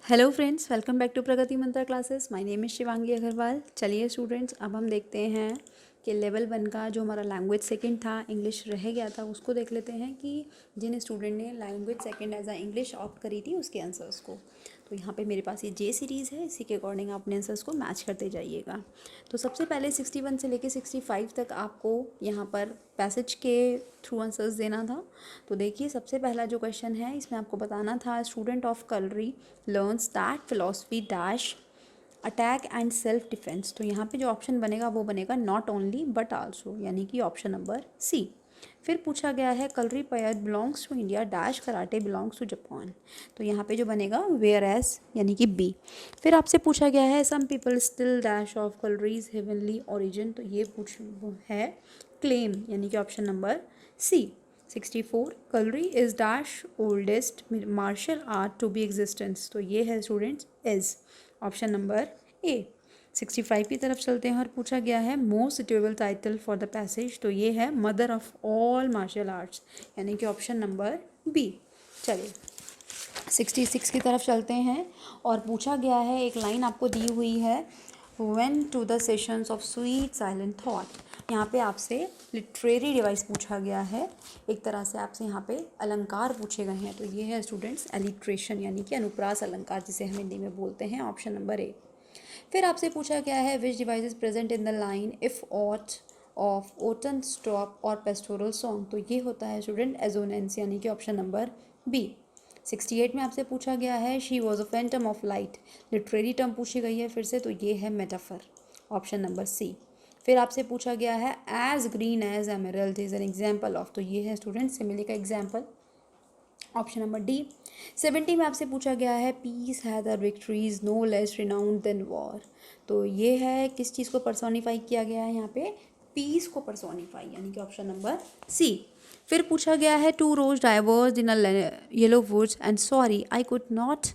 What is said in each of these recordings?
Hello friends, welcome back to Pragati Mantra classes. My name is Shivangi Agarwal. चलिए students, अब हम देखते हैं कि लेवल 1 का जो हमारा लैंग्वेज सेकंड था, इंग्लिश रह गया था, उसको देख लेते हैं कि जिन स्टूडेंट ने language second as a English opt करी थी उसके आंसर्स को। तो यहाँ पे मेरे पास ये जे सीरीज़ है, इसी के अकॉर्डिंग आप अपने आंसर्स को मैच करते जाइएगा। तो सबसे पहले 61 से लेके 65 तक आपको यहाँ पर पैसेज के थ्रू आंसर्स देना था। तो देखिए, सबसे पहला जो क्वेश्चन है इसमें आपको बताना था, student of kalari learns that philosophy dash attack and self defence. तो यहाँ पे जो ऑप्शन बनेगा वो बनेगा नॉट ओनली बट आल्सो, यानी कि ऑप्शन नंबर सी। फिर पूछा गया है Kalaripayattu belongs to India dash karate belongs to Japan. तो यहाँ पे जो बनेगा वेयर एज, यानी कि बी। फिर आपसे पूछा गया है some people still dash of kalari's heavenly origin. तो ये पूछ है क्लेम, यानी कि option number C. 64 kalari is dash oldest martial art to be existence. तो ये है students is, option number A. 65 की तरफ चलते हैं और पूछा गया है most suitable title for the passage. तो ये है mother of all martial arts, यानी कि ऑप्शन नंबर बी। चलिए 66 की तरफ चलते हैं और पूछा गया है, एक लाइन आपको दी हुई है, when to the sessions of sweet silent thought. यहाँ पे आपसे लिटरेरी डिवाइस पूछा गया है, एक तरह से आपसे यहाँ पे अलंकार पूछे गए हैं। तो ये है स्टूडेंट्स एलिट्रेशन, यानी कि अनुप्रास अलंकार, जिसे हम हिंदी में बोलते हैं, ऑप्शन नंबर ए। फिर आपसे पूछा गया है which device is present in the line if aught of oaten stop और पेस्टोरल सॉन्ग। तो ये होता है स्टूडेंट एजोनेंस, यानी कि ऑप्शन नंबर बी। 68 में आपसे पूछा गया है she was a Phantom of light. Literary term पूछी गई है फिर से, तो ये है मेटाफर, ऑप्शन नंबर सी। फिर आपसे पूछा गया है as green as emerald is an example of. तो ये है स्टूडेंट सिमिली का एग्जाम्पल, ऑप्शन नंबर डी। 70 में आपसे पूछा गया है peace hath a victories no less renowned than war. तो ये है किस चीज़ को पर्सोनीफाई किया गया है यहाँ पे, पीस को पर्सोनीफाई, यानी कि ऑप्शन नंबर सी। फिर पूछा गया है two roads diverged in a yellow woods and sorry I could not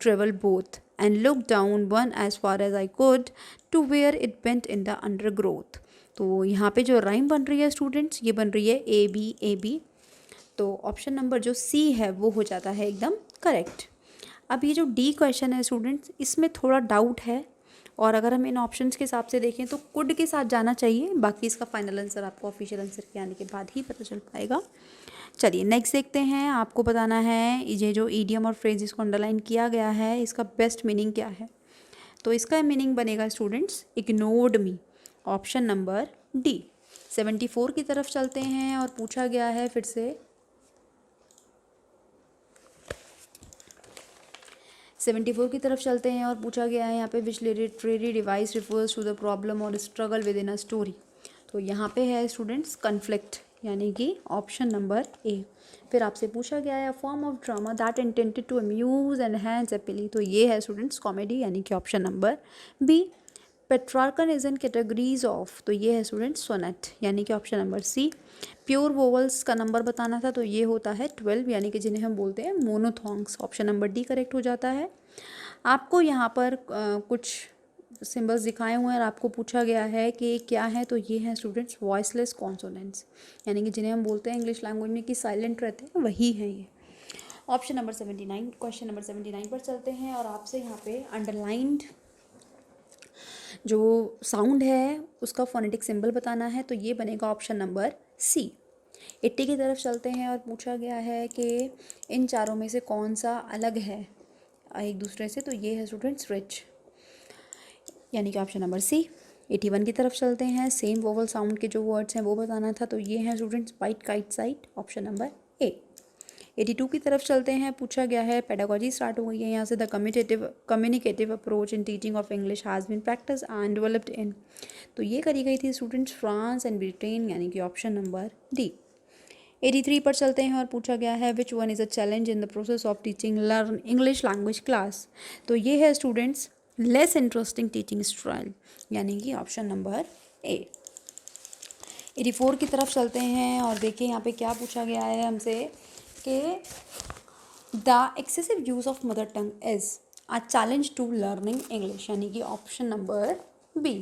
travel both and look down one as far as I could to where it bent in the undergrowth. तो यहाँ पे जो rhyme बन रही है students, ये बन रही है ए बी। तो ऑप्शन नंबर जो सी है वो हो जाता है एकदम करेक्ट। अब ये जो डी क्वेश्चन है स्टूडेंट्स, इसमें थोड़ा डाउट है, और अगर हम इन ऑप्शंस के हिसाब से देखें तो कुड के साथ जाना चाहिए। बाकी इसका फाइनल आंसर आपको ऑफिशियल आंसर के आने के बाद ही पता चल पाएगा। चलिए नेक्स्ट देखते हैं, आपको बताना है ये जो ईडियम और फ्रेज इसको अंडरलाइन किया गया है, इसका बेस्ट मीनिंग क्या है। तो इसका मीनिंग बनेगा स्टूडेंट्स इग्नोर्ड मी, ऑप्शन नंबर डी। 74 की तरफ चलते हैं और पूछा गया है फिर से 74 की तरफ चलते हैं और पूछा गया है यहाँ पे which literary device refers to the problem और struggle within a story. तो यहाँ पे है स्टूडेंट्स कन्फ्लिक्ट, यानी कि ऑप्शन नंबर ए। फिर आपसे पूछा गया है form of drama that intended to amuse and ends happily. तो ये है स्टूडेंट्स कॉमेडी, यानी कि option number B. Petrarchan is in categories of. तो ये है स्टूडेंट्स सोनेट, यानी कि option number C. Pure vowels का नंबर बताना था, तो ये होता है 12, यानी कि जिन्हें हम बोलते हैं मोनोथॉन्ग्स, ऑप्शन नंबर डी करेक्ट हो जाता है। आपको यहाँ पर कुछ सिंबल्स दिखाए हुए हैं और आपको पूछा गया है कि क्या है। तो ये है स्टूडेंट्स वॉइसलेस कॉन्सोनेंट्स, यानी कि जिन्हें हम बोलते हैं इंग्लिश लैंग्वेज में कि साइलेंट रहते हैं, वही है ये। ऑप्शन नंबर 79, क्वेश्चन नंबर 79 पर चलते हैं और आपसे यहाँ पे अंडरलाइंड जो साउंड है उसका फोनेटिक सिंबल बताना है। तो ये बनेगा ऑप्शन नंबर सी। 80 की तरफ चलते हैं और पूछा गया है कि इन चारों में से कौन सा अलग है एक दूसरे से। तो ये है स्टूडेंट्स रिच, यानी कि ऑप्शन नंबर सी। 81 की तरफ चलते हैं, सेम वोवल साउंड के जो वर्ड्स हैं वो बताना था। तो ये हैं students bite kite sight, option number A. 82 की तरफ चलते हैं, पूछा गया है पेडागोजी स्टार्ट हो गई है यहाँ से, the communicative approach in teaching of English has been practice and developed in. तो ये करी गई थी स्टूडेंट्स फ्रांस एंड ब्रिटेन, यानी कि ऑप्शन नंबर डी। 83 पर चलते हैं और पूछा गया है which one is a challenge in the process of teaching learn English language class. तो ये है students less interesting teaching style, यानी कि ऑप्शन नंबर ए। 84 की तरफ चलते हैं और देखिए यहाँ पे क्या पूछा गया है हमसे कि the excessive use of mother tongue is a challenge to learning English, यानी कि ऑप्शन नंबर बी।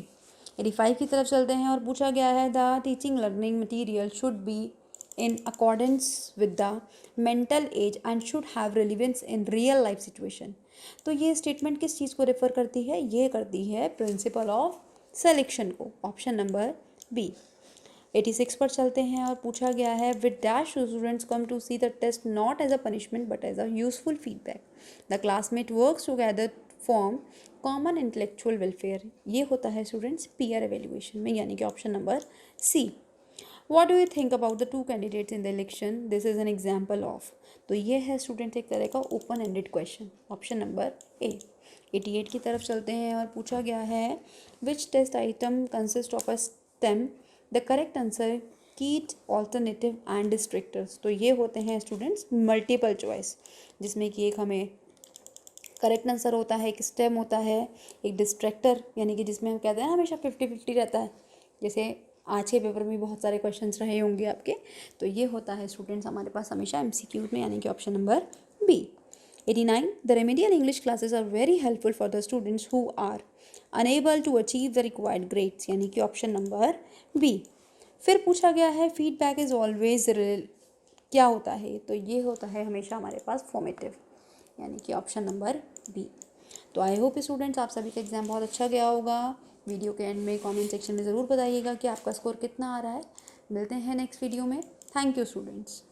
85 की तरफ चलते हैं और पूछा गया है the teaching learning material should be in accordance with the mental age and should have relevance in real life situation. तो ये स्टेटमेंट किस चीज़ को रेफर करती है? ये करती है प्रिंसिपल ऑफ सिलेक्शन को। Option number B. 86 पर चलते हैं और पूछा गया है with dash students come to see the test not as a punishment but as a useful feedback. The classmate works together form common intellectual welfare. ये होता है स्टूडेंट्स पीयर एवेल्युएशन में, यानी कि option number C. What do you think about the 2 candidates in the election? This is an example of. तो ये है student एक तरह का open ended question. Option number A. 88 की तरफ चलते हैं और पूछा गया है which test item consist of a stem. The correct answer key alternative and distractors. तो ये होते हैं स्टूडेंट्स मल्टीपल चॉइस, जिसमें कि एक हमें करेक्ट आंसर होता है, एक स्टेम होता है, एक डिस्ट्रैक्टर, यानी कि जिसमें हम कहते हैं हमेशा 50-50 रहता है, जैसे आज के पेपर में बहुत सारे क्वेश्चंस रहे होंगे आपके। तो ये होता है स्टूडेंट्स हमारे पास हमेशा एमसीक्यू में, यानी कि option number B. 89 the remedial English classes are very helpful for the students who are unable to achieve the required grades, यानी कि ऑप्शन नंबर बी। फिर पूछा गया है फीडबैक इज ऑलवेज क्या होता है? तो ये होता है हमेशा हमारे पास फॉर्मेटिव, यानी कि ऑप्शन नंबर बी। तो आई होप स्टूडेंट्स आप सभी का एग्जाम बहुत अच्छा गया होगा। वीडियो के एंड में कमेंट सेक्शन में ज़रूर बताइएगा कि आपका स्कोर कितना आ रहा है। मिलते हैं नेक्स्ट वीडियो में। Thank you students.